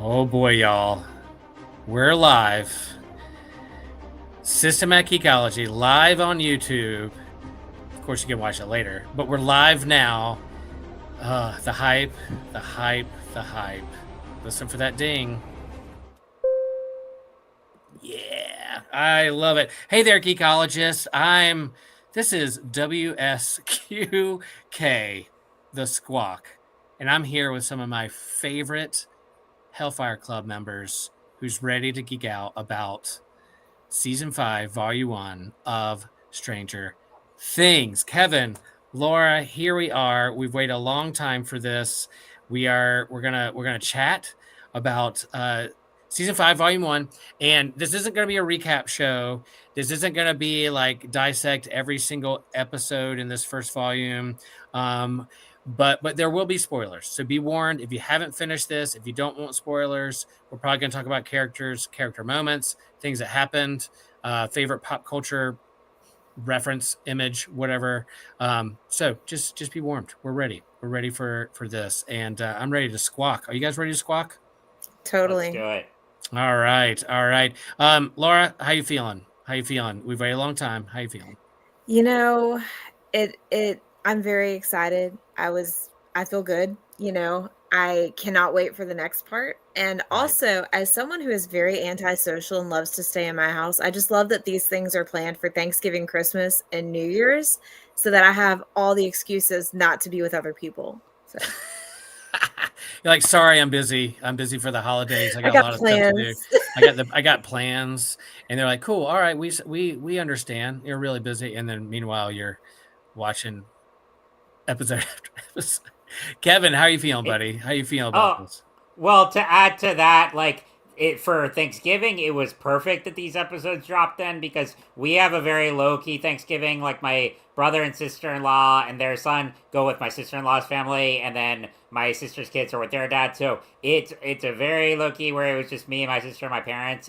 Oh boy, y'all. We're live. Systematic Geekology live on YouTube. Of course, you can watch it later, but we're live now. The hype, the hype, the hype. Listen for that ding. Yeah, I love it. Hey there, geekologists. This is WSQK, the Squawk, and I'm here with some of my favorite Hellfire Club members who's ready to geek out about Season 5, Volume 1 of Stranger Things. Kevin, Laura, here we are. We've waited a long time for this. We're gonna chat about Season 5, Volume 1. And this isn't gonna be a recap show. This isn't gonna be like dissect every single episode in this first volume. But there will be spoilers. So be warned, if you haven't finished this, if you don't want spoilers, we're probably going to talk about characters, character moments, things that happened, favorite pop culture reference, image, whatever. So just be warned. We're ready. We're ready for this, and I'm ready to squawk. Are you guys ready to squawk? Totally. Let's do it. All right. Laura, how you feeling? We've waited a long time. How you feeling? You know, I'm very excited. I feel good. I cannot wait for the next part. And also, as someone who is very antisocial and loves to stay in my house, I just love that these things are planned for Thanksgiving, Christmas, and New Year's so that I have all the excuses not to be with other people. So. You're like, sorry, I'm busy. I'm busy for the holidays. I got a lot plans. of stuff to do. I got plans, and they're like, cool. All right, we understand. You're really busy, and then meanwhile, you're watching episode after episode. Kevin, how are you feeling, buddy? How you feeling about this? Well, to add to that, for Thanksgiving, it was perfect that these episodes dropped then because we have a very low key Thanksgiving. Like my brother and sister in law and their son go with my sister in law's family, and then my sister's kids are with their dad. So it's a very low key where it was just me and my sister and my parents.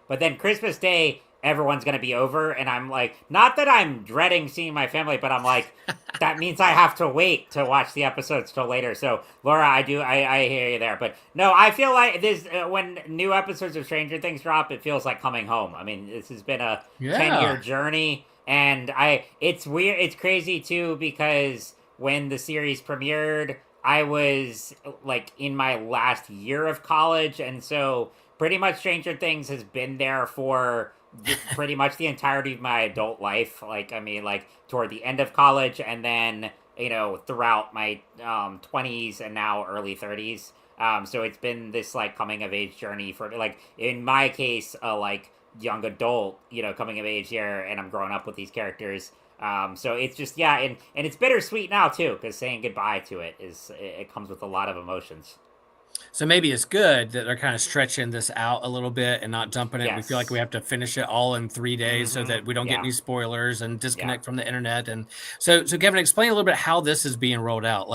But then Christmas Day, everyone's going to be over, and I'm like, not that I'm dreading seeing my family, but I'm like, that means I have to wait to watch the episodes till later. So Laura, I hear you there, but no, I feel like this when new episodes of Stranger Things drop, it feels like coming home. I mean, this has been a 10-year journey, and it's weird, it's crazy too, because when the series premiered, I was like in my last year of college, and so pretty much Stranger Things has been there for pretty much the entirety of my adult life. Toward the end of college, and then throughout my 20s and now early 30s. So it's been this coming of age journey for in my case, young adult, coming of age here, and I'm growing up with these characters. So it's just and it's bittersweet now too, because saying goodbye to it comes with a lot of emotions. So maybe it's good that they're kind of stretching this out a little bit and not dumping it. Yes. We feel like we have to finish it all in 3 days so that we don't get any spoilers and disconnect from the internet. And so Kevin, explain a little bit how this is being rolled out.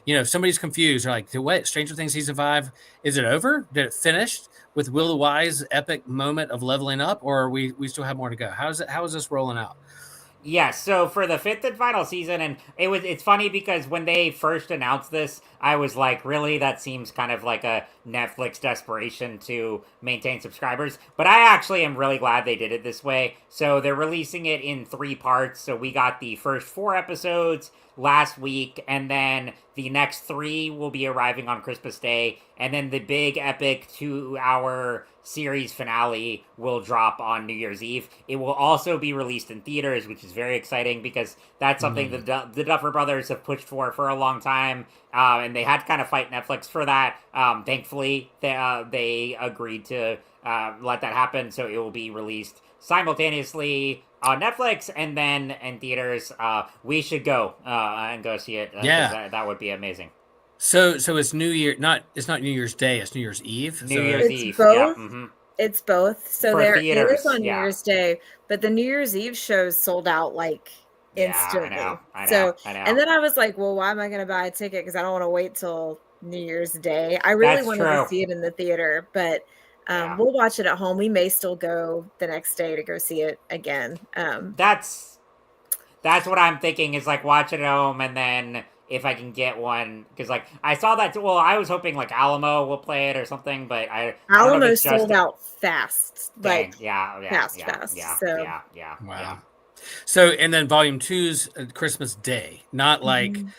If somebody's confused, they're like, what, Stranger Things Season 5, is it over? Did it finish with Will the Wise epic moment of leveling up, or we still have more to go? How is this rolling out? Yeah, so for the 5th and final season, and it's funny because when they first announced this, I was like, really? That seems kind of like a Netflix desperation to maintain subscribers. But I actually am really glad they did it this way. So they're releasing it in 3 parts. So we got the first 4 episodes last week, and then the next 3 will be arriving on Christmas Day, and then the big epic 2-hour series finale will drop on New Year's Eve. It will also be released in theaters, which is very exciting because that's something the Duffer Brothers have pushed for a long time, and they had to kind of fight Netflix for that. Thankfully, they agreed to let that happen, so it will be released simultaneously on Netflix and then in theaters. We should go and go see it. That would be amazing. So it's New Year, it's not New Year's Day, it's New Year's Eve. New Year's Eve. Both. Yeah. Mm-hmm. It's both. So For there theaters, is on New Year's Day, but the New Year's Eve shows sold out instantly. I know. And then I was like, well, why am I going to buy a ticket? Because I don't want to wait till New Year's Day. I really wanted to see it in the theater, but we'll watch it at home. We may still go the next day to go see it again. That's what I'm thinking is like watch it at home and then if I can get one because like I saw that well I was hoping like Alamo will play it or something but I don't know if Alamo it's just sold out fast, like dang yeah fast. So Wow. So, and then volume two's Christmas Day, not like mhm.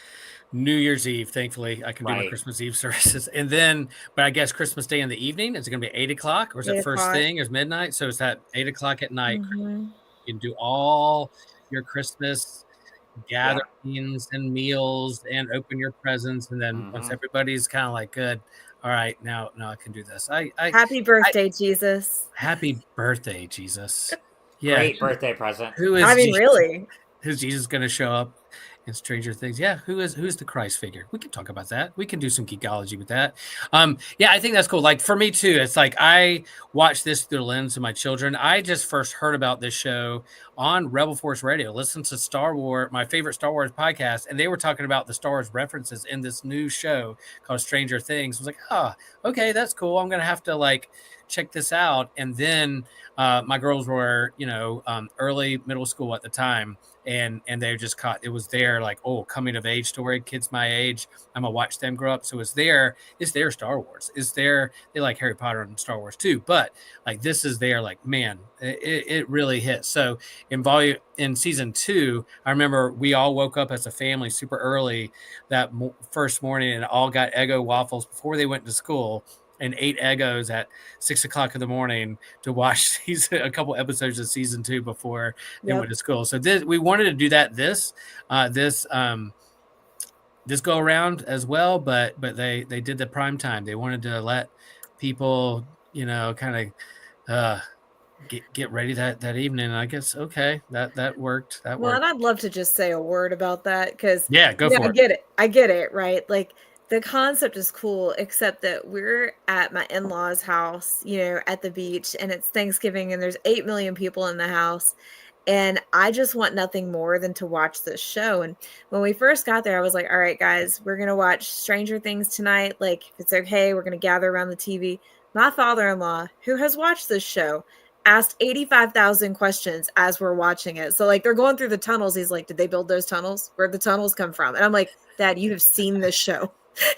New Year's Eve. Thankfully, I can do my right Christmas Eve services. And then, but I guess Christmas Day in the evening, is it going to be 8 o'clock or is it first 8 o'clock. thing or is midnight? So, it's that 8 o'clock at night. Mhm. You can do all your Christmas yeah gatherings and meals and open your presents. And then once mm-hmm. everybody's kind of like, good, all right, now I can do this. Happy I birthday, Jesus. happy birthday, Jesus. Yeah. Great birthday present. Who I is mean, Jesus? really. Who's Jesus going to show up in Stranger Things? Yeah, who's the Christ figure? We can talk about that. We can do some geekology with that. Yeah, I think that's cool. Like for me too, it's like I watch this through the lens of my children. I just first heard about this show on Rebel Force Radio. Listen to Star Wars, my favorite Star Wars podcast, and they were talking about the Star Wars references in this new show called Stranger Things. I was like, okay, that's cool. I'm gonna have to like check this out. And then my girls were, early middle school at the time, and they just caught it was their like coming of age story. Kids my age, I'm gonna watch them grow up. So it's their Star Wars. They like Harry Potter and Star Wars too, but like this is their like man, it really hit. So in season 2, I remember we all woke up as a family super early that first morning and all got Eggo waffles before they went to school and ate Eggos at 6 o'clock in the morning to watch a couple episodes of season 2 before they went Yep. to school. So we wanted to do that this go around as well, but they did the prime time. They wanted to let people, kind of get ready that evening. And I guess that worked. That Well, and worked. I'd love to just say a word about that because, Yeah, go for I it. get it. I get it, right? Like the concept is cool, except that we're at my in-laws' house, at the beach, and it's Thanksgiving, and there's 8 million people in the house. And I just want nothing more than to watch this show. And when we first got there, I was like, all right, guys, we're going to watch Stranger Things tonight. Like, if it's okay, we're going to gather around the TV. My father in law, who has watched this show, asked 85,000 questions as we're watching it. So, like, they're going through the tunnels. He's like, did they build those tunnels? Where'd the tunnels come from? And I'm like, Dad, you have seen this show.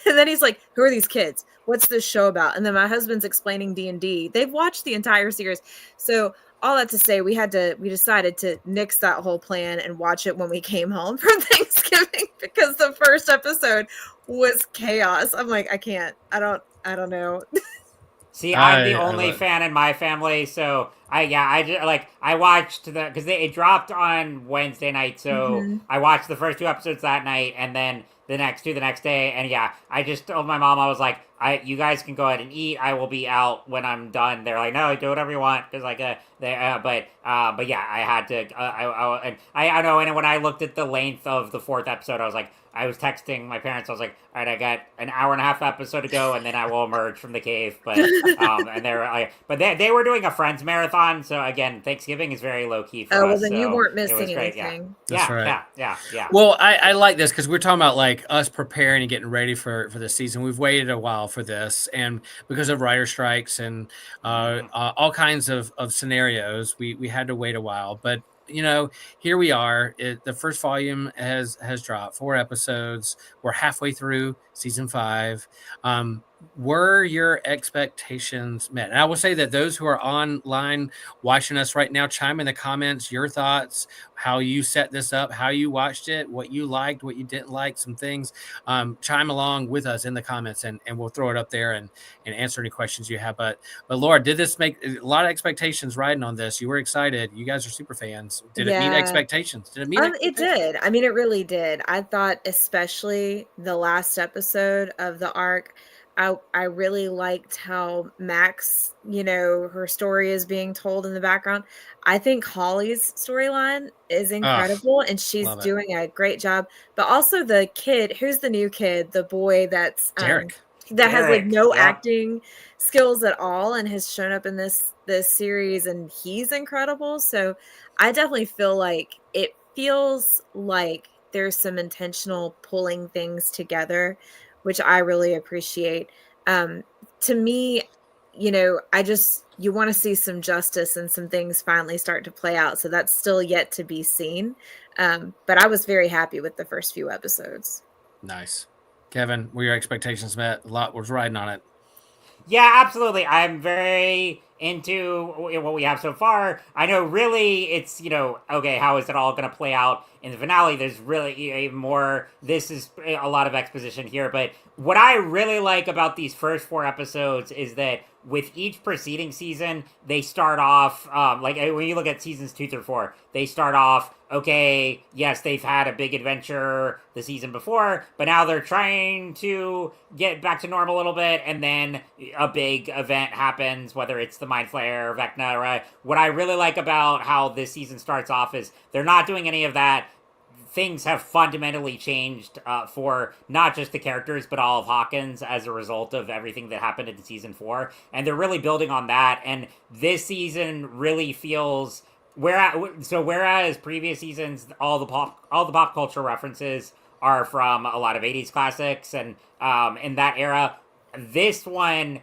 And then he's like, who are these kids? What's this show about? And then my husband's explaining D&D. They've watched the entire series. So all that to say, we decided to nix that whole plan and watch it when we came home from Thanksgiving because the first episode was chaos. I'm like, I can't. I don't know. See, I'm the I only love fan in my family, so I just like I watched because it dropped on Wednesday night, so Mm-hmm. I watched the first 2 episodes that night, and then the next 2 the next day, and yeah, I just told my mom I was like, you guys can go ahead and eat. I will be out when I'm done. They're like, no, do whatever you want, because like but yeah, I had to. I know, and when I looked at the length of the 4th episode, I was like. I was texting my parents. I was like, "All right, I got an hour and a half episode to go, and then I will emerge from the cave." But and they were like, but they were doing a Friends marathon. So again, Thanksgiving is very low key for Oh, well, us. then you So weren't it was missing great. Yeah, anything. That's right. yeah. Well, I like this because we're talking about like us preparing and getting ready for the season. We've waited a while for this, and because of writer strikes and Mm-hmm. all kinds of scenarios, we had to wait a while. But here we are. The first volume has dropped 4 episodes. We're halfway through season 5. Were your expectations met? And I will say that those who are online watching us right now, chime in the comments your thoughts, how you set this up, how you watched it, what you liked, what you didn't like, some things. Chime along with us in the comments, and we'll throw it up there and answer any questions you have. But Laura, did this make a lot of expectations riding on this? You were excited. You guys are super fans. Did it meet Yeah. expectations? Did it meet It expectations? did. I mean, it really did. I thought especially the last episode of the arc, I really liked how Max, her story is being told in the background. I think Holly's storyline is Oh, incredible and she's love it. doing a great job. But also the kid, who's the new kid, the boy Derek. that has like Derek. no Yep. acting skills at all and has shown up in this series and he's incredible. So I definitely feel like it feels like there's some intentional pulling things together, which I really appreciate. To me, you know, you want to see some justice and some things finally start to play out. So that's still yet to be seen. But I was very happy with the first few episodes. Nice. Kevin, were your expectations met? A lot was riding on it. Yeah, absolutely. I'm very into what we have so far. I know really it's, okay, how is it all going to play out in the finale? There's really even more. This is a lot of exposition here. But what I really like about these first 4 episodes is that with each preceding season, they start off, like when you look at seasons 2 through 4, they start off, okay, yes, they've had a big adventure the season before, but now they're trying to get back to normal a little bit, and then a big event happens, whether it's the Mind Flayer or Vecna. Or, what I really like about how this season starts off is they're not doing any of that. Things have fundamentally changed for not just the characters, but all of Hawkins as a result of everything that happened in season 4. And they're really building on that. And this season really feels whereas previous seasons, all the pop culture references are from a lot of 80s classics and in that era, this one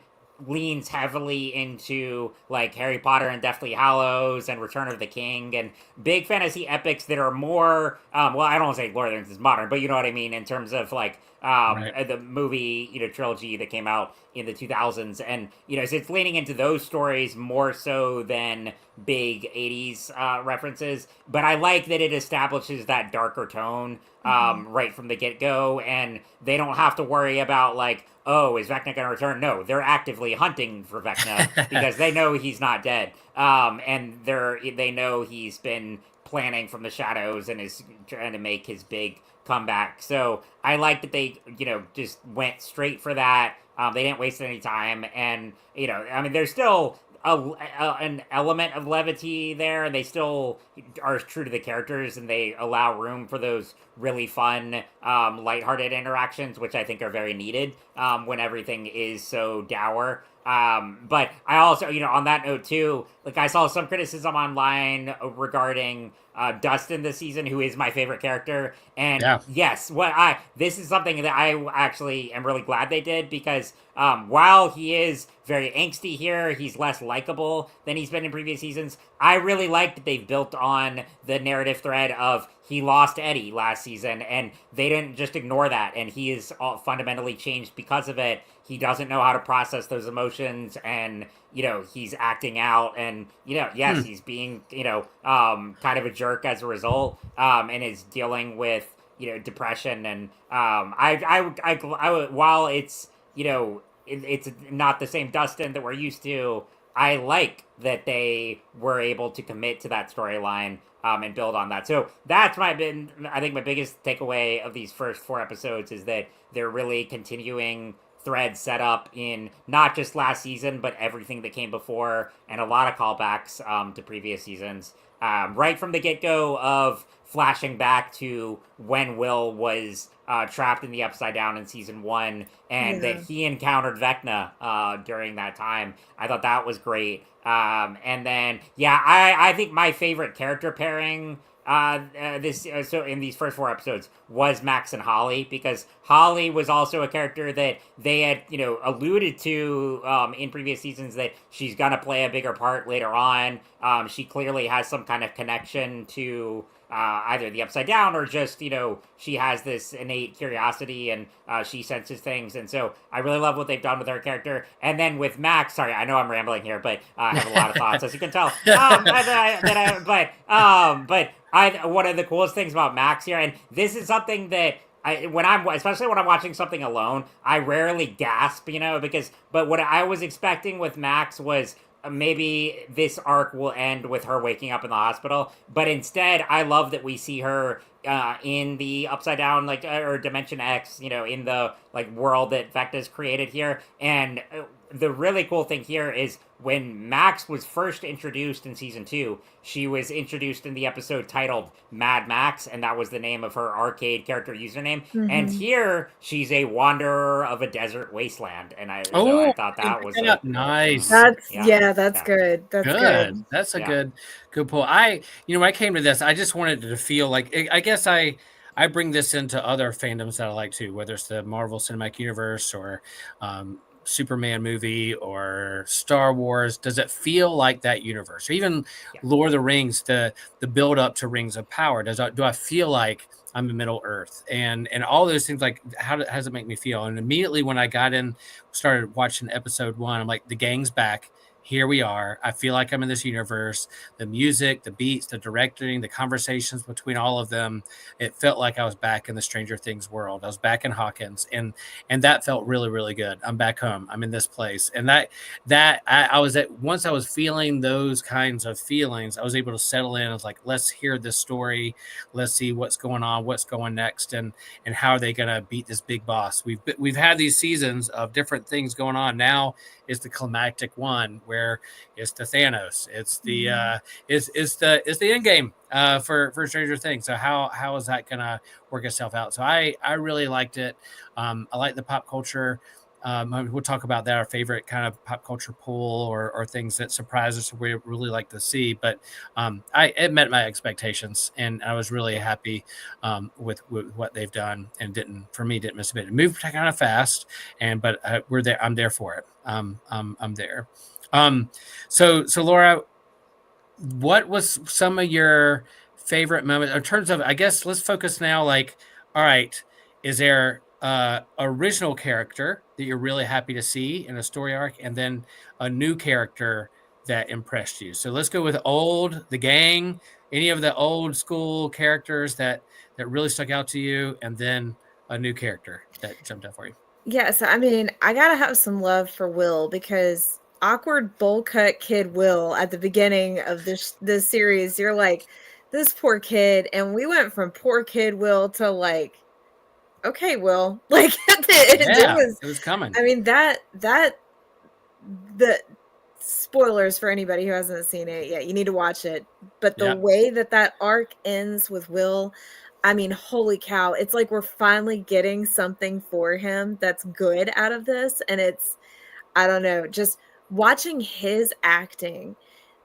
leans heavily into like Harry Potter and Deathly Hallows and Return of the King and big fantasy epics that are more well, I don't want to say Lord of the Rings is modern, but you know what I mean in terms of like Right. the movie trilogy that came out in the 2000s. And so it's leaning into those stories more so than big 80s references. But I like that it establishes that darker tone right from the get-go, and they don't have to worry about like, oh, is Vecna going to return? No, they're actively hunting for Vecna because they know he's not dead, and they know he's been planning from the shadows and is trying to make his big comeback. So I like that they just went straight for that. They didn't waste any time, and I mean, there's still an element of levity there, and they still are true to the characters, and they allow room for those really fun, lighthearted interactions, which I think are very needed when everything is so dour. But I also, on that note too, like I saw some criticism online regarding Dustin this season, who is my favorite character. And Yeah. yes, this is something that I actually am really glad they did, because while he is very angsty here, he's less likable than he's been in previous seasons. I really like that they've built on the narrative thread of he lost Eddie last season, and they didn't just ignore that, and he is fundamentally changed because of it. He doesn't know how to process those emotions, and he's acting out, and yes, he's being kind of a jerk as a result, and is dealing with depression. And while it's it's not the same Dustin that we're used to, I like that they were able to commit to that storyline and build on that. So that's I think my biggest takeaway of these first 4 episodes is that they're really continuing threads set up in not just last season, but everything that came before, and a lot of callbacks to previous seasons. Right from the get-go of flashing back to when Will was trapped in the Upside Down in season 1, and that he encountered Vecna during that time. I thought that was great. And then, I think my favorite character pairing so in these first 4 episodes was Max and Holly, because Holly was also a character that they had alluded to in previous seasons that she's gonna play a bigger part later on. She clearly has some kind of connection to either the Upside Down, or just she has this innate curiosity, and she senses things. And so I really love what they've done with her character. And then with Max, sorry, I know I'm rambling here, but I have a lot of thoughts, as you can tell. One of the coolest things about Max here, and this is something that especially when I'm watching something alone, I rarely gasp, but what I was expecting with Max was maybe this arc will end with her waking up in the hospital, but instead I love that we see her in the Upside Down, like, or Dimension X, in the like world that Vecna's created here. And the really cool thing here is when Max was first introduced in season 2, she was introduced in the episode titled Mad Max, and that was the name of her arcade character username. And here she's a wanderer of a desert wasteland, and I thought that was nice. That's good. That's good. That's a good pull. When I came to this, I just wanted it to feel like, I guess I bring this into other fandoms that I like too, whether it's the Marvel Cinematic Universe or Superman movie or Star Wars, does it feel like that universe? Or even Yeah. Lord of the Rings, the build up to Rings of Power. Do I feel like I'm in Middle Earth? And all those things, like how does it make me feel? And immediately when I got in, started watching episode 1, I'm like, the gang's back. Here we are. I feel like I'm in this universe. The music, the beats, the directing, the conversations between all of them, it felt like I was back in the Stranger Things world. I was back in Hawkins, and that felt really, really good. I'm back home. I'm in this place. And I was at, once I was feeling those kinds of feelings, I was able to settle in. I was like, let's hear this story. Let's see what's going on, what's going next, and how are they going to beat this big boss. We've had these seasons of different things going on. Now is the climactic one where it's the Thanos. It's the it's the end game for Stranger Things. So how is that gonna work itself out? So I really liked it. I like the pop culture. We'll talk about that, our favorite kind of pop culture pool, or things that surprise us, we really like to see. But it met my expectations, and I was really happy with what they've done, and didn't miss a bit. It moved kind of fast, but we're there. I'm there for it. I'm there. So Laura, what was some of your favorite moments in terms of, I guess let's focus now, like, all right, is there original character that you're really happy to see in a story arc, and then a new character that impressed you? So let's go with the gang, any of the old school characters that really stuck out to you, and then a new character that jumped out for you. Yeah, so I mean, I gotta have some love for Will, because awkward bowl cut kid Will at the beginning of this series, you're like, this poor kid, and we went from poor kid Will to like, okay, Will, like it Yeah, was. it was coming. I mean, the spoilers for anybody who hasn't seen it yet, you need to watch it. But the Yeah. way that arc ends with Will, I mean, holy cow, it's like we're finally getting something for him that's good out of this. And it's, I don't know, just watching his acting,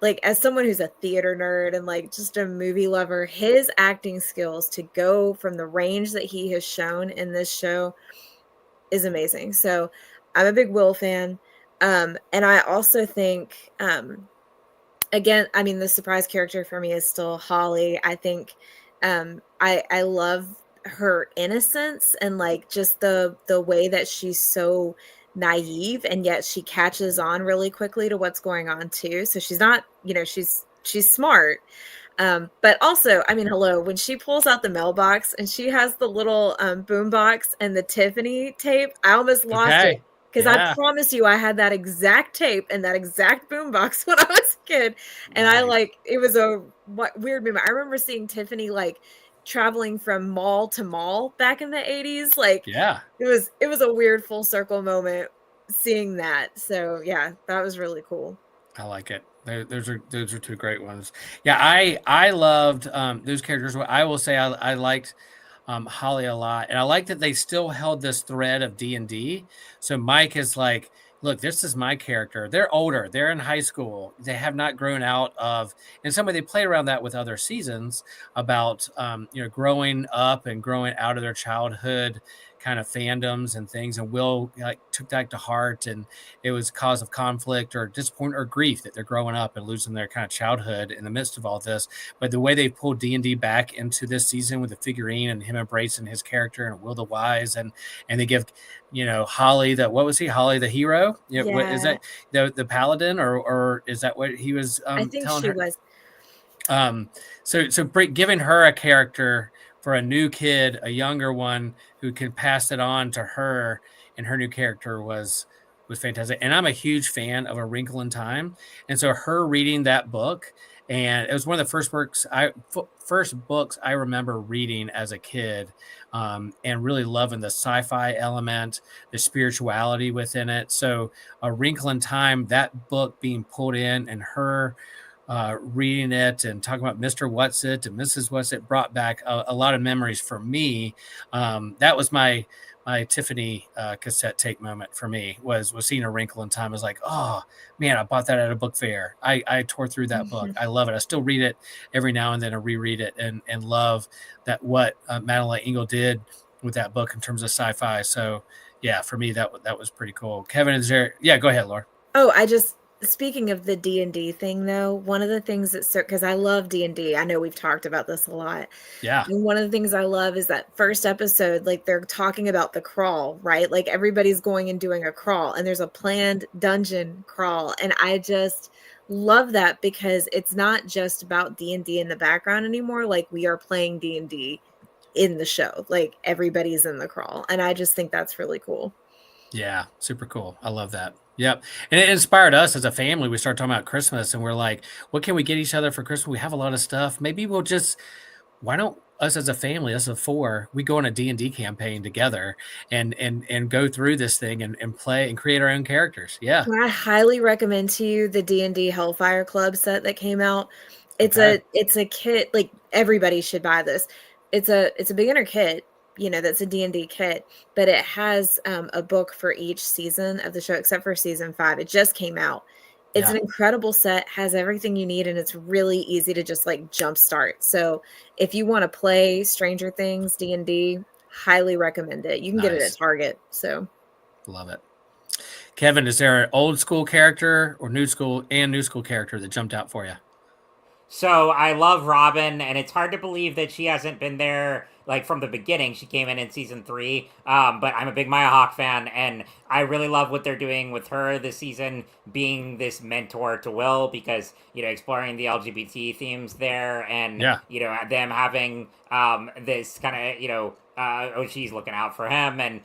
like as someone who's a theater nerd and like just a movie lover, his acting skills to go from the range that he has shown in this show is amazing. So I'm a big Will fan. And I also think, again, I mean, the surprise character for me is still Holly. I think I love her innocence, and like just the way that she's so naive, and yet she catches on really quickly to what's going on too. So she's not, she's smart. But also, I mean, hello, when she pulls out the mailbox and she has the little boom box and the Tiffany tape, I almost lost it. Okay. Because I Yeah. promise you, I had that exact tape and that exact boombox when I was a kid, and I Nice. it was a weird moment. I remember seeing Tiffany like traveling from mall to mall back in the 80s. Like Yeah. it was a weird full circle moment seeing that. So yeah, that was really cool. I like it. Those are two great ones. Yeah, I loved those characters. I will say I liked Holly a lot, and I like that they still held this thread of D&D. So Mike is like, look, this is my character. They're older. They're in high school. They have not grown out of. In some way, they play around that with other seasons about growing up and growing out of their childhood kind of fandoms and things. And Will like took that to heart, and it was a cause of conflict or disappointment or grief that they're growing up and losing their kind of childhood in the midst of all this. But the way they pulled D&D back into this season with the figurine and him embracing his character and Will the Wise, and they give Holly the, what was he, Holly the hero? What is Yeah, that, the paladin, or is that what he was I think telling she her? was. So giving her a character for a new kid, a younger one who can pass it on to her, and her new character was fantastic. And I'm a huge fan of A Wrinkle in Time, and so her reading that book, and it was one of the first books I remember reading as a kid, and really loving the sci-fi element, the spirituality within it. So A Wrinkle in Time, that book being pulled in, and her reading it and talking about Mr. Whatsit and Mrs. Whatsit brought back a lot of memories for me. That was my Tiffany cassette tape moment for me, was seeing A Wrinkle in Time. I was like, oh man, I bought that at a book fair. I tore through that book. I love it. I still read it every now and then, and reread it, and love that what Madeline Engel did with that book in terms of sci-fi. So yeah, for me that was pretty cool. Kevin, is there? Yeah, go ahead, Laura. Oh, speaking of the D&D thing though, one of the things that because I love D&D. I know we've talked about this a lot. Yeah. And one of the things I love is that first episode, like they're talking about the crawl, right? Like everybody's going and doing a crawl and there's a planned dungeon crawl. And I just love that because it's not just about D&D in the background anymore. Like we are playing D&D in the show. Like everybody's in the crawl. And I just think that's really cool. Yeah, super cool. I love that. Yep. And it inspired us as a family. We started talking about Christmas and we're like, what can we get each other for Christmas? We have a lot of stuff. Maybe we'll just, why don't us as a family, us of four, we go on a D&D campaign together and go through this thing and play and create our own characters. Yeah. I highly recommend to you the D&D Hellfire Club set that came out. Okay. It's a kit, like everybody should buy this. It's a beginner kit, that's a D&D kit, but it has a book for each season of the show except for season 5. It just came out. It's an incredible set, has everything you need, and it's really easy to just like jumpstart. So if you want to play Stranger Things D&D, highly recommend it. You can get it at Target. So love it. Kevin, is there an old school character or new school character that jumped out for you? So I love Robin, and it's hard to believe that she hasn't been there like from the beginning. She came in season 3, but I'm a big Maya Hawke fan, and I really love what they're doing with her this season, being this mentor to Will, because exploring the LGBT themes there, and them having this kind of she's looking out for him, and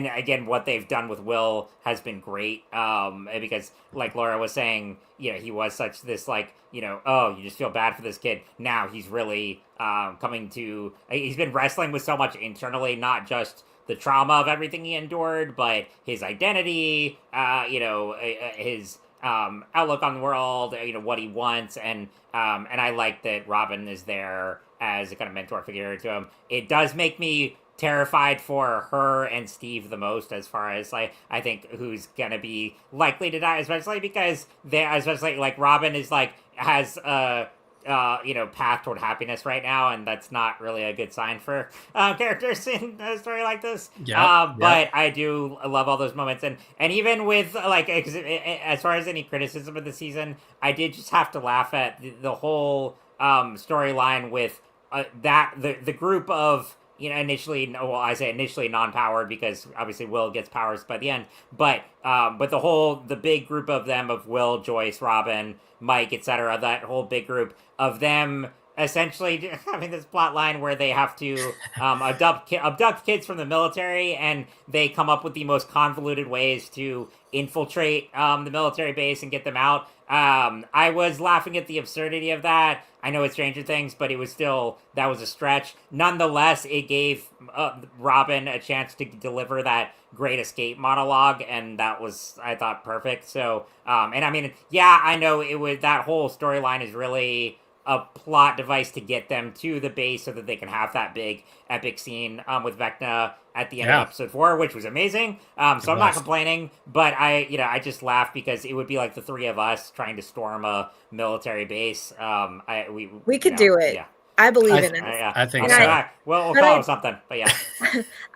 again, what they've done with Will has been great, because like Laura was saying, he was such this like oh, you just feel bad for this kid. Now he's really coming to. He's been wrestling with so much internally, not just the trauma of everything he endured, but his identity, his outlook on the world, what he wants, and I like that Robin is there as a kind of mentor figure to him. It does make me terrified for her and Steve the most, as far as like I think who's gonna be likely to die, especially because especially like Robin is like has a path toward happiness right now, and that's not really a good sign for characters in a story like this. But I do love all those moments, and even with like as far as any criticism of the season, I did just have to laugh at the whole storyline with that the group of initially non-powered, because obviously Will gets powers by the end, but the big group of them, of Will, Joyce, Robin, Mike, etc., that whole big group of them essentially having this plot line where they have to abduct kids from the military, and they come up with the most convoluted ways to infiltrate the military base and get them out. I was laughing at the absurdity of that. I know it's Stranger Things, but it was still, that was a stretch. Nonetheless, it gave Robin a chance to deliver that great escape monologue, and that was, I thought, perfect. So, and I mean, yeah, I know it was, that whole storyline is really a plot device to get them to the base so that they can have that big epic scene with Vecna at the end of episode 4, which was amazing. So I'm not complaining, but I just laughed because it would be like the three of us trying to storm a military base. We could do it. Yeah. I believe in it. I think so. We'll call it something, but yeah.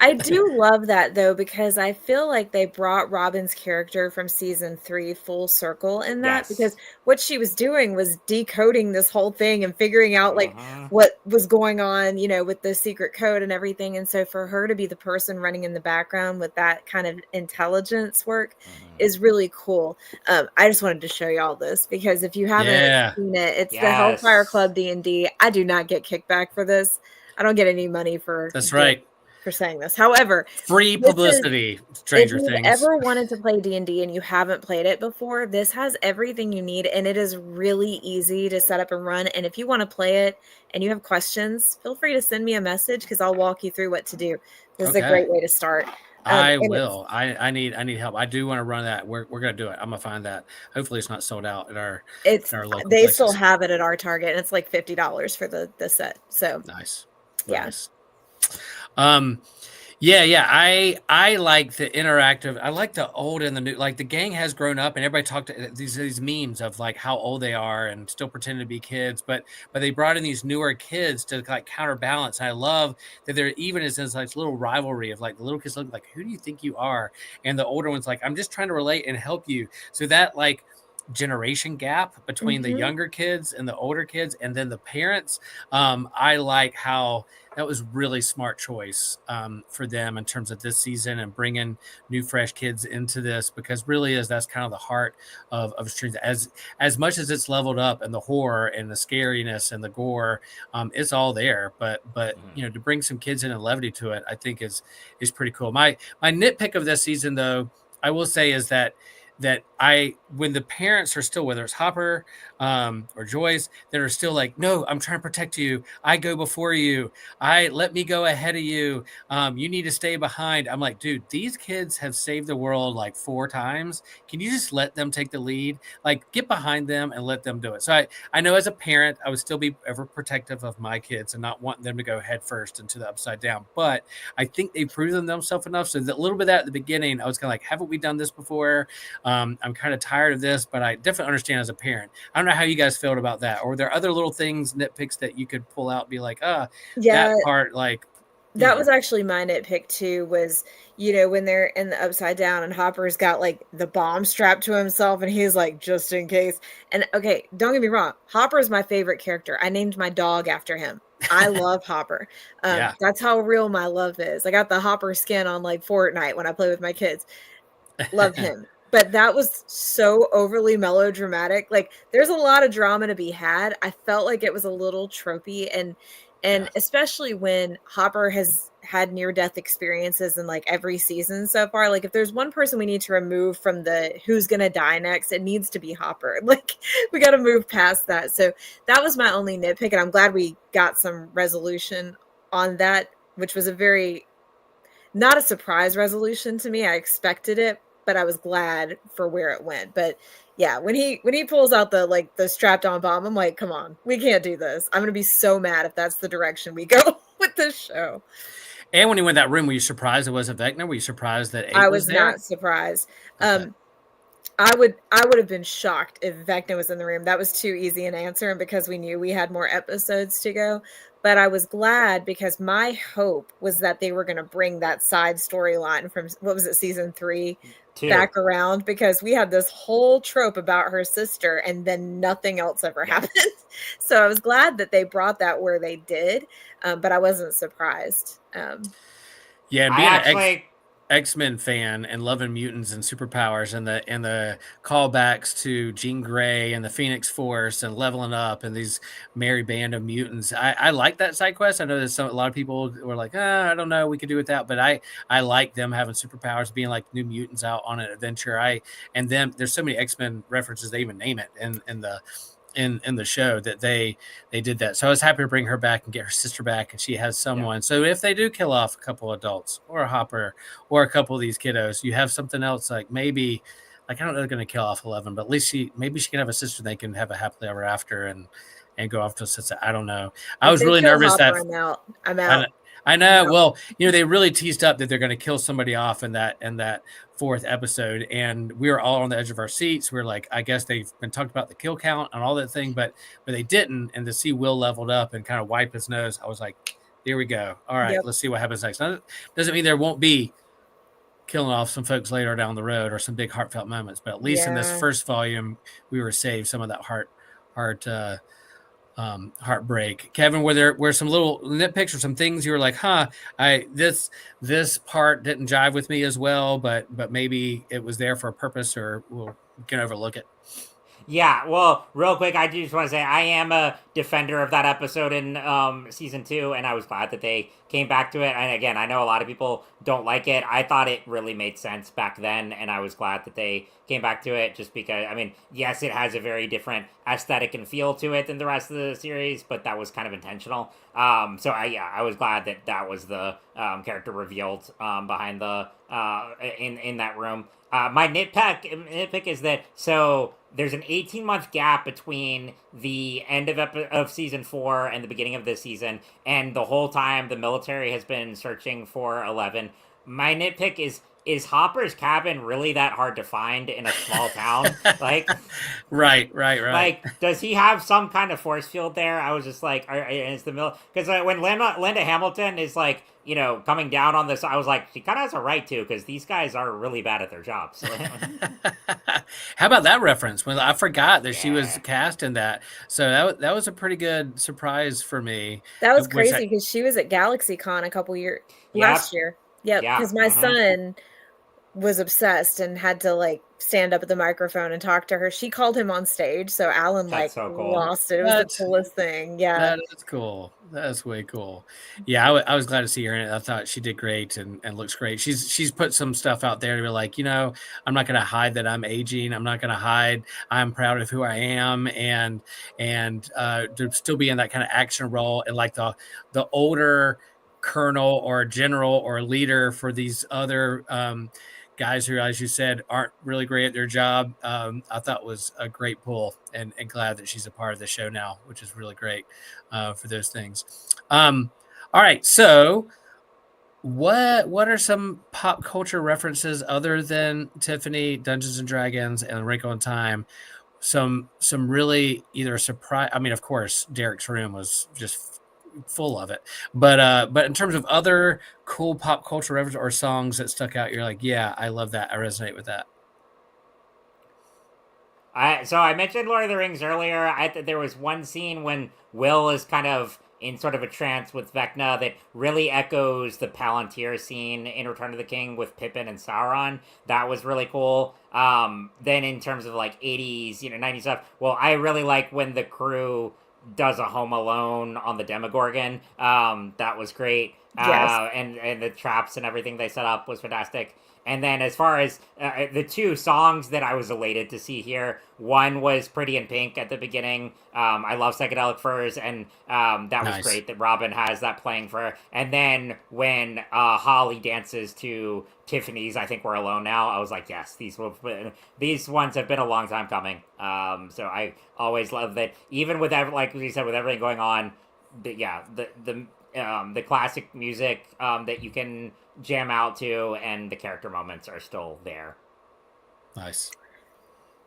I do love that, though, because I feel like they brought Robin's character from season 3 full circle in that, because what she was doing was decoding this whole thing and figuring out like what was going on, with the secret code and everything. And so for her to be the person running in the background with that kind of intelligence work is really cool. I just wanted to show y'all this because if you haven't seen it, it's the Hellfire Club D&D. I do not get kickback for this. I don't get any money for for saying this. However, free publicity. Stranger Things. If you've ever wanted to play D&D and you haven't played it before, this has everything you need, and it is really easy to set up and run. And if you want to play it and you have questions, feel free to send me a message because I'll walk you through what to do. This is a great way to start. I will. I need help. I do want to run that. We're gonna do it. I'm gonna find that. Hopefully, it's not sold out at our local. They still have it at our Target, and it's like $50 for the set. So nice. Yeah. Nice. Yeah. I like the interactive. I like the old and the new. Like the gang has grown up, and everybody talked to these memes of like how old they are and still pretending to be kids. But they brought in these newer kids to like counterbalance. And I love that there even is this like little rivalry of like the little kids look like, who do you think you are? And the older ones like, I'm just trying to relate and help you. So that like generation gap between the Mhm. younger kids and the older kids, and then the parents. I like how that was really smart choice for them in terms of this season and bringing new fresh kids into this, because really is that's kind of the heart of streams. As much as it's leveled up and the horror and the scariness and the gore, it's all there, but Mhm. you know, to bring some kids in and levity to it, I think is pretty cool. My nitpick of this season, though, I will say, is that I when the parents are still, whether it's Hopper or Joyce, that are still like, no, I'm trying to protect you. I go before you. I let me go ahead of you. You need to stay behind. I'm like, dude, these kids have saved the world like 4 times. Can you just let them take the lead? Like, get behind them and let them do it. So I know as a parent, I would still be ever protective of my kids and not wanting them to go head first into the upside down. But I think they've proven themselves enough. So that little bit of that at the beginning, I was kind of like, haven't we done this before? I'm kind of tired of this, but I definitely understand as a parent. I don't know how you guys felt about that. Or were there other little things, nitpicks that you could pull out and be like, Yeah, that part, like, you that know, was actually my nitpick too, was, when they're in the upside down and Hopper's got, like, the bomb strapped to himself and he's like, "Just in case." And, okay, don't get me wrong, Hopper is my favorite character. I named my dog after him. I love Hopper. yeah. That's how real my love is. I got the Hopper skin on, like, Fortnite when I play with my kids. Love him. But that was so overly melodramatic. Like, there's a lot of drama to be had. I felt like it was a little tropey, and Yeah. especially when Hopper has had near-death experiences in, like, every season so far. Like, if there's one person we need to remove from the who's gonna die next, it needs to be Hopper. Like, we gotta move past that. So, that was my only nitpick, and I'm glad we got some resolution on that, which was a very not a surprise resolution to me. I expected it, but I was glad for where it went. But yeah, when he pulls out the like the strapped on bomb, I'm like, come on, we can't do this. I'm gonna be so mad if that's the direction we go with this show. And when he went in that room, were you surprised it wasn't Vecna? Were you surprised that I Eight was was there? not surprised. Okay. Um, I would have been shocked if Vecna was in the room. That was too easy an answer, and because we knew we had more episodes to go. But I was glad because my hope was that they were going to bring that side storyline from what was it, season 3, Two. back around, because we had this whole trope about her sister and then nothing else ever Yep. happened. So I was glad that they brought that where they did, but I wasn't surprised. Yeah, and I being an actually X-Men fan and loving mutants and superpowers and the callbacks to Jean Grey and the Phoenix Force and leveling up and these merry band of mutants. I like that side quest. I know there's a lot of people were like, I don't know, we could do without, but I like them having superpowers, being like new mutants out on an adventure. And then there's so many X-Men references, they even name it in the show that they did that. So I was happy to bring her back and get her sister back, and she has yeah. someone. So if they do kill off a couple adults or a Hopper or a couple of these kiddos, you have something else, like maybe, like, I don't know, they're going to kill off 11, but at least maybe she can have a sister. They can have a happily ever after and go off to a sister. I don't know. I If was they really kill nervous that Hopper, I'm out. I'm I, out. I I'm know. out. Well, they really teased up that they're going to kill somebody off in that fourth episode, and we were all on the edge of our seats. We are like, I guess they've been talked about the kill count and all that thing, but they didn't. And to see Will leveled up and kind of wipe his nose, I was like, there we go. All right, Yep. let's see what happens next. Now, doesn't mean there won't be killing off some folks later down the road or some big heartfelt moments, but at least in this Yeah. first volume, we were saved some of that heart heartbreak. Kevin, were some little nitpicks or some things you were like, I this part didn't jive with me as well, but maybe it was there for a purpose, or we can overlook it. Yeah, well, real quick, I just want to say I am a defender of that episode in season 2, and I was glad that they came back to it. And again, I know a lot of people don't like it. I thought it really made sense back then, and I was glad that they came back to it just because, I mean, yes, it has a very different aesthetic and feel to it than the rest of the series, but that was kind of intentional. So I was glad that that was the character revealed behind the in that room. My nitpick is that so there's an 18-month gap between the end of season 4 and the beginning of this season, and the whole time the military has been searching for 11. My nitpick is Hopper's cabin really that hard to find in a small town? Right. Like, does he have some kind of force field there? I was just like, is the mill? Because when Linda Hamilton is like, coming down on this, I was like, she kind of has a right to, because these guys are really bad at their jobs. How about that reference? Well, I forgot that she was Yeah. cast in that. So that was a pretty good surprise for me. That was Which crazy because she was at GalaxyCon last Yep. year. Yep, Yeah. because my son was obsessed and had to like stand up at the microphone and talk to her. She called him on stage, so Alan That's so cool. lost it. It was the coolest thing. Yeah, that is cool. That's way cool. Yeah, I was glad to see her in it. I thought she did great and looks great. She's put some stuff out there to be like, I'm not going to hide that I'm aging. I'm not going to hide. I'm proud of who I am, and to still be in that kind of action role and like the older colonel or general or leader for these other guys who, as you said, aren't really great at their job. I thought was a great pull, and glad that she's a part of the show now, which is really great for those things. All right, so what are some pop culture references other than Tiffany, Dungeons and Dragons, and Wrinkle in Time? Some really either surprise. I mean, of course, Derek's Room was just full of it, but in terms of other cool pop culture references or songs that stuck out, you're like, yeah, I love that, I resonate with that. So I mentioned Lord of the Rings earlier. There was one scene when Will is kind of in sort of a trance with Vecna that really echoes the Palantir scene in Return of the King with Pippin and Sauron. That was really cool. Then in terms of like 80s, 90s stuff, well, I really like when the crew does a Home Alone on the Demogorgon. That was great. Yes. And the traps and everything they set up was fantastic. And then as far as the two songs that I was elated to see here, one was Pretty in Pink at the beginning. I love Psychedelic Furs, and that was great that Robin has that playing for her. And then when Holly dances to Tiffany's I Think We're Alone Now, I was like, yes, these ones have been a long time coming. So I always love that, even with like you said, with everything going on, the classic music that you can jam out to, and the character moments are still there. Nice.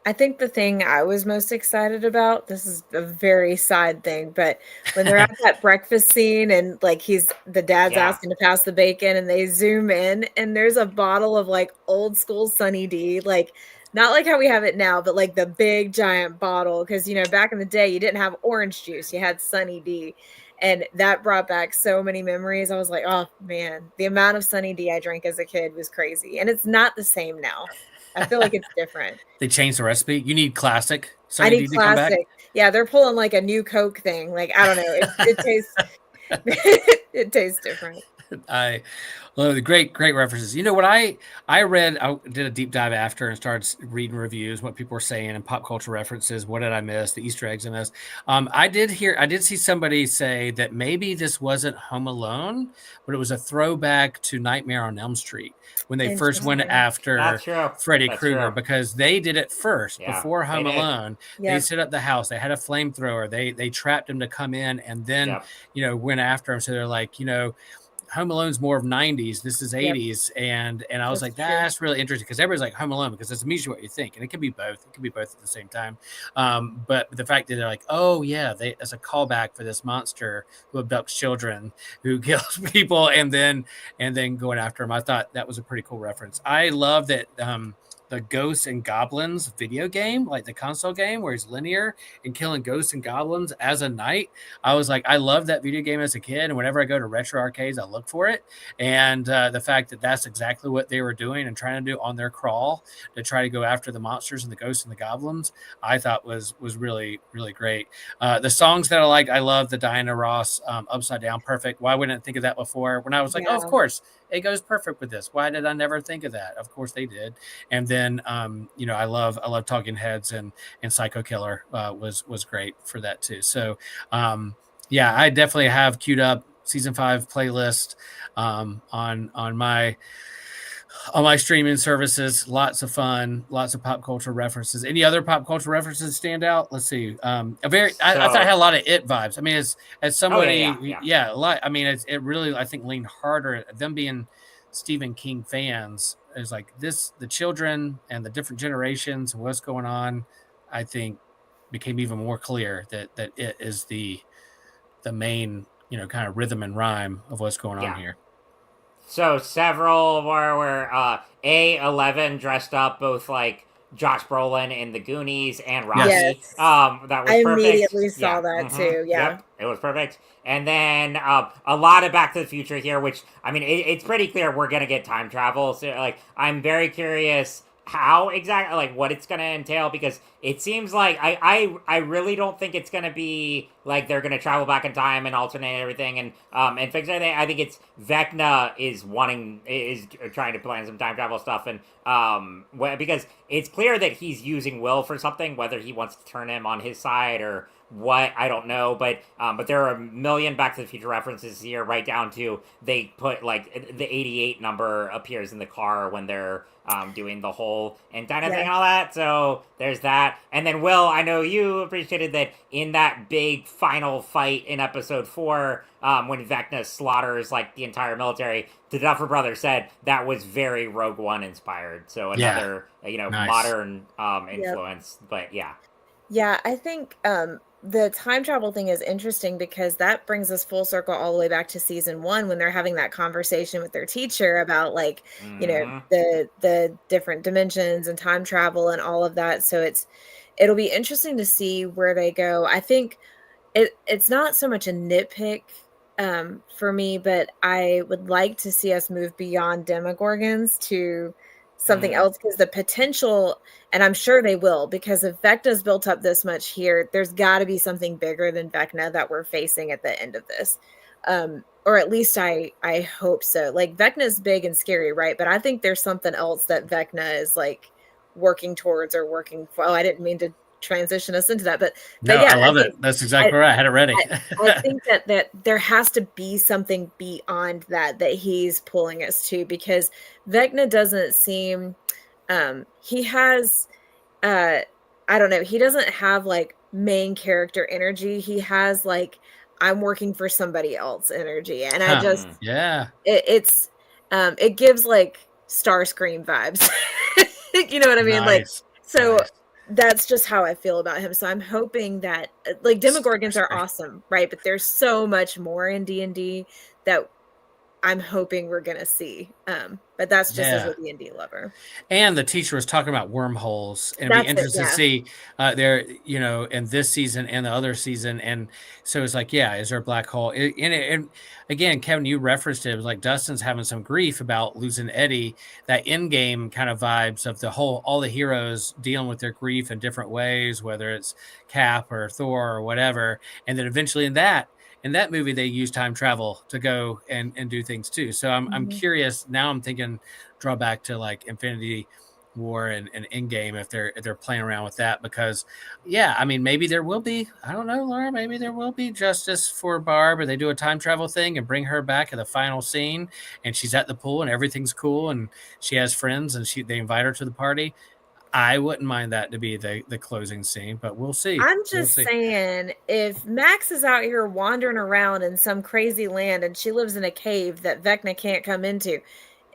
I think the thing I was most excited about, this is a very side thing, but when they're at that breakfast scene and like the dad's asking to pass the bacon and they zoom in and there's a bottle of like old school Sunny D, like not like how we have it now, but like the big giant bottle. Cause back in the day you didn't have orange juice, you had Sunny D. And that brought back so many memories. I was like, oh man, the amount of Sunny D I drank as a kid was crazy. And it's not the same now. I feel like it's different. They changed the recipe. You need classic Sunny D to come back. Yeah, they're pulling like a new Coke thing. Like, I don't know. It tastes it tastes different. I love the great references. What I read, I did a deep dive after and started reading reviews, what people were saying and pop culture references. What did I miss? The Easter eggs I missed. I did see somebody say that maybe this wasn't Home Alone, but it was a throwback to Nightmare on Elm Street when they first went after Freddy Krueger, because they did it first before Home Alone. Yep. They set up the house. They had a flamethrower. They trapped him to come in and then went after him. So they're like, Home Alone's more of 90s. This is 80s. And I was like, that's really interesting, because everybody's like Home Alone because it's immediately what you think. And it can be both. It can be both at the same time. But the fact that they're like, oh yeah, as a callback for this monster who abducts children, who kills people, and then going after them. I thought that was a pretty cool reference. I love that the Ghosts and Goblins video game, like the console game where he's linear and killing ghosts and goblins as a knight. I was like, I loved that video game as a kid. And whenever I go to retro arcades, I look for it. And the fact that that's exactly what they were doing and trying to do on their crawl to try to go after the monsters and the ghosts and the goblins, I thought was really, really great. The songs that I love the Diana Ross Upside Down Perfect. Why wouldn't I think of that before? When I was like, oh, of course, it goes perfect with this. Why did I never think of that? Of course they did. And then, I love Talking Heads and Psycho Killer was great for that too. So, I definitely have queued up season 5 playlist on my streaming services. Lots of fun, lots of pop culture references. Any other pop culture references stand out? Let's see. I thought I had a lot of It vibes. I mean, as Oh somebody, yeah, a lot. I mean, it really, I think, leaned harder at them being Stephen King fans. Is like this, the children and the different generations and what's going on. I think became even more clear that it is the main, kind of rhythm and rhyme of what's going on here. So several were A11 dressed up both like Josh Brolin in The Goonies and Rocky. Yes. That was I perfect. immediately saw that too. Yeah. Yep, it was perfect. And then a lot of Back to the Future here, which I mean, it's pretty clear we're gonna get time travel. So like, I'm very curious how exactly, like, what it's gonna entail, because it seems like I really don't think it's gonna be like they're gonna travel back in time and alternate everything and fix everything. I think it's Vecna is trying to plan some time travel stuff, and because it's clear that he's using Will for something, whether he wants to turn him on his side or what, I don't know, but there are a million Back to the Future references here, right down to they put like the 88 number appears in the car when they're doing the whole and kind of thing and all that. So there's that. And then Will, I know you appreciated that in that big final fight in episode 4, when Vecna slaughters like the entire military, the Duffer Brothers said that was very Rogue One inspired. So another nice. Modern influence. But yeah, I think the time travel thing is interesting because that brings us full circle all the way back to season 1 when they're having that conversation with their teacher about like, the different dimensions and time travel and all of that. So it'll be interesting to see where they go. I think it's not so much a nitpick for me, but I would like to see us move beyond Demogorgons to something else, because the potential, and I'm sure they will, because if Vecna's built up this much here, there's got to be something bigger than Vecna that we're facing at the end of this. Or at least I hope so. Like, Vecna's big and scary, right? But I think there's something else that Vecna is like working towards or working for. Oh, I didn't mean to transition us into that, but yeah, I love it. That's exactly right. I had it ready. I think that there has to be something beyond that he's pulling us to, because Vecna doesn't seem he has I don't know, he doesn't have like main character energy. He has like, I'm working for somebody else energy, and I just it gives like Starscream vibes. You know what I mean? Nice. Like, so nice. That's just how I feel about him. So I'm hoping that, like, Demogorgons are awesome, right? But there's so much more in D&D that I'm hoping we're gonna see. But that's just as a D&D lover. And the teacher was talking about wormholes, and it'd be interesting to see there, in this season and the other season. And so it's like, is there a black hole? And again, Kevin, you referenced it. It was like Dustin's having some grief about losing Eddie. That in-game kind of vibes of all the heroes dealing with their grief in different ways, whether it's Cap or Thor or whatever. And then eventually in that movie, they use time travel to go and do things too. So I'm curious now. I'm thinking draw back to like Infinity War and Endgame if they're playing around with that, because I mean, maybe there will be, I don't know, Laura, maybe there will be justice for Barb, or they do a time travel thing and bring her back at the final scene and she's at the pool and everything's cool and she has friends and they invite her to the party. I wouldn't mind that to be the closing scene, but we'll see. I'm just saying, if Max is out here wandering around in some crazy land and she lives in a cave that Vecna can't come into,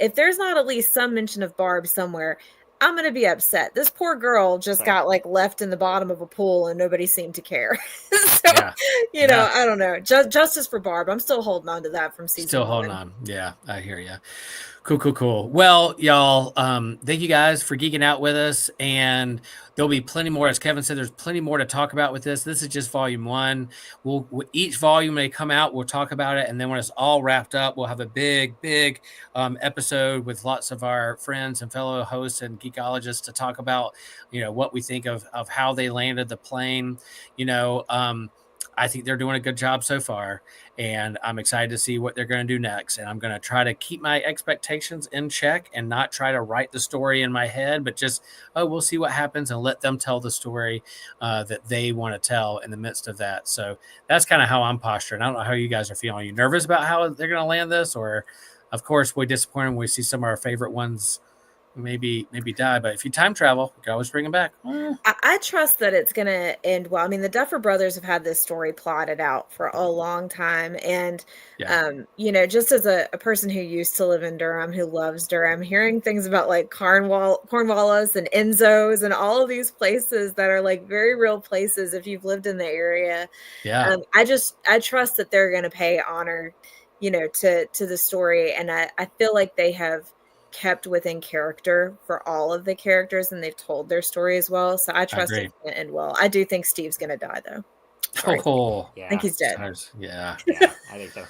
if there's not at least some mention of Barb somewhere, I'm going to be upset. This poor girl just got like left in the bottom of a pool and nobody seemed to care. So, I don't know. Justice for Barb. I'm still holding on to that from season 1. Still holding on. Yeah, I hear you. Cool. Well, y'all, thank you guys for geeking out with us, and there'll be plenty more. As Kevin said, there's plenty more to talk about with this. This is just volume 1. We'll each volume may come out, we'll talk about it, and then when it's all wrapped up, we'll have a big episode with lots of our friends and fellow hosts and geekologists to talk about, what we think of how they landed the plane. I think they're doing a good job so far, and I'm excited to see what they're going to do next. And I'm going to try to keep my expectations in check and not try to write the story in my head, but just, we'll see what happens and let them tell the story that they want to tell in the midst of that. So that's kind of how I'm posturing. I don't know how you guys are feeling. Are you nervous about how they're going to land this? Or, of course, we're disappointed when we see some of our favorite ones maybe die. But if you time travel, you can always bring them back. I trust that it's going to end well. I mean, the Duffer Brothers have had this story plotted out for a long time. And, just as a person who used to live in Durham, who loves Durham, hearing things about like Cornwallis and Enzo's and all of these places that are like very real places if you've lived in the area. Yeah. I trust that they're going to pay honor, to the story. And I feel like they have kept within character for all of the characters, and they've told their story as well. So I trust it's going to end well. I do think Steve's going to die, though. Sorry. Yeah. I think he's dead. Yeah, I think so.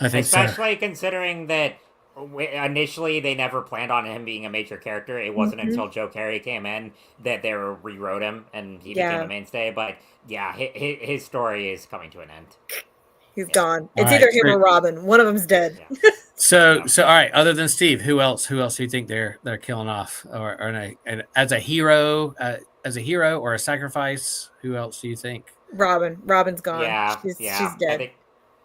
Especially considering that initially they never planned on him being a major character. It wasn't until Joe Carey came in that they rewrote him and he became a mainstay. But yeah, his story is coming to an end. He's gone. It's either him or Robin. One of them's dead. Yeah. So all right. Other than Steve, who else do you think they're killing off, or as a hero, or a sacrifice? Who else do you think? Robin's gone. Yeah, she's dead. I think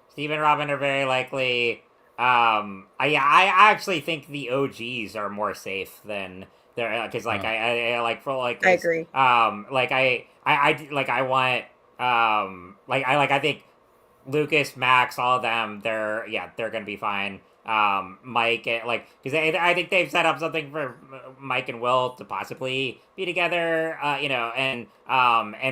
Steve and Robin are very likely. I actually think the OGs are more safe than they're because I like for like this, I agree. I think Lucas, Max, all of them, they're gonna be fine. Mike, because I think they've set up something for Mike and Will to possibly be together. And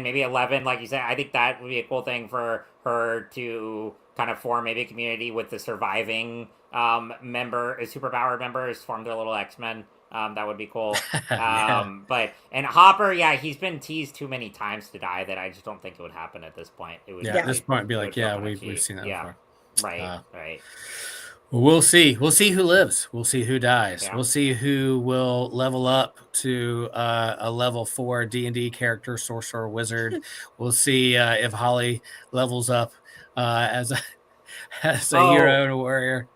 maybe 11, like you said, I think that would be a cool thing for her to kind of form maybe a community with the surviving superpowered members, form their little X-Men. That would be cool. And Hopper, he's been teased too many times to die that I just don't think it would happen at this point. It would at this point be like, we've seen that before. Right. Well, we'll see. We'll see who lives. We'll see who dies. Yeah. We'll see who will level up to a level 4 D&D character, sorcerer, wizard. We'll see if Holly levels up as a hero and a warrior.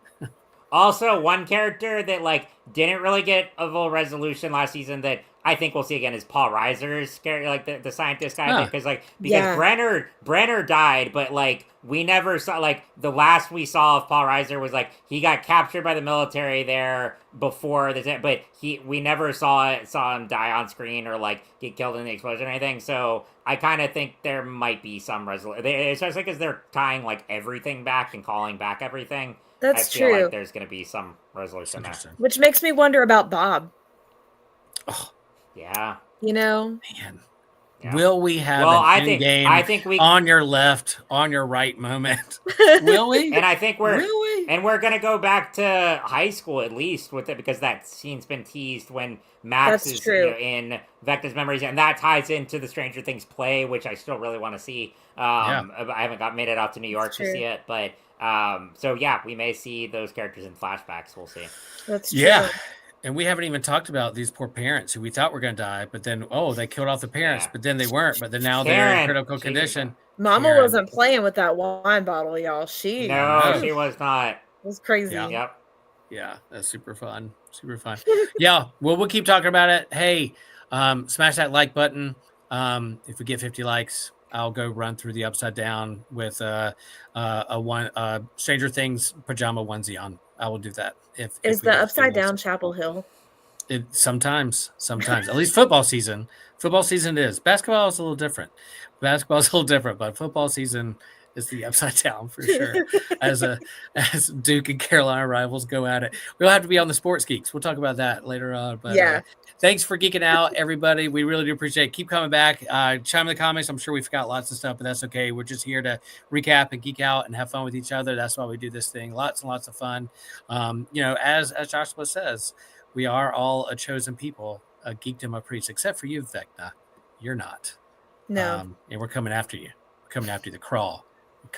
Also, one character that didn't really get a full resolution last season that I think we'll see again is Paul Reiser's character, the scientist guy, because Brenner died, but we never saw the last we saw of Paul Reiser was he got captured by the military there before this, but we never saw him die on screen or get killed in the explosion or anything. So I kind of think there might be some resolution, especially because they're tying everything back and calling back everything. That's true. I feel like there's going to be some resolution there. Which makes me wonder about Bob. Oh. Yeah. Man. Yeah. Will we have I think we on your left, on your right moment? Will we? And I think we're going to go back to high school at least with it, because that scene's been teased when Max is in Vecna's memories, and that ties into the Stranger Things play, which I still really want to see. I haven't made it out to New York to see it, but we may see those characters in flashbacks. We'll see. That's true. Yeah. And we haven't even talked about these poor parents who we thought were going to die, but then, they killed off the parents, but then they weren't. But then now they're in critical condition. Mama wasn't playing with that wine bottle, y'all. She was not. It was crazy. Yeah. Yep. Yeah, that's super fun. Super fun. Yeah, well, we'll keep talking about it. Hey, smash that like button. If we get 50 likes, I'll go run through the Upside Down with a Stranger Things pajama onesie on. I will do that. Is the Upside Down Chapel Hill? Sometimes. At least football season. Football season is. Basketball is a little different. But football season is the Upside Down for sure. as Duke and Carolina rivals go at it. We'll have to be on the Sports Geeks. We'll talk about that later on. But thanks for geeking out, everybody. We really do appreciate it. Keep coming back. Chime in the comments. I'm sure we forgot lots of stuff, but that's okay. We're just here to recap and geek out and have fun with each other. That's why we do this thing. Lots and lots of fun. As Joshua says, we are all a chosen people, a geekdom of priests, except for you, Vecna. You're not. No. And we're coming after you. We're coming after you, the crawl.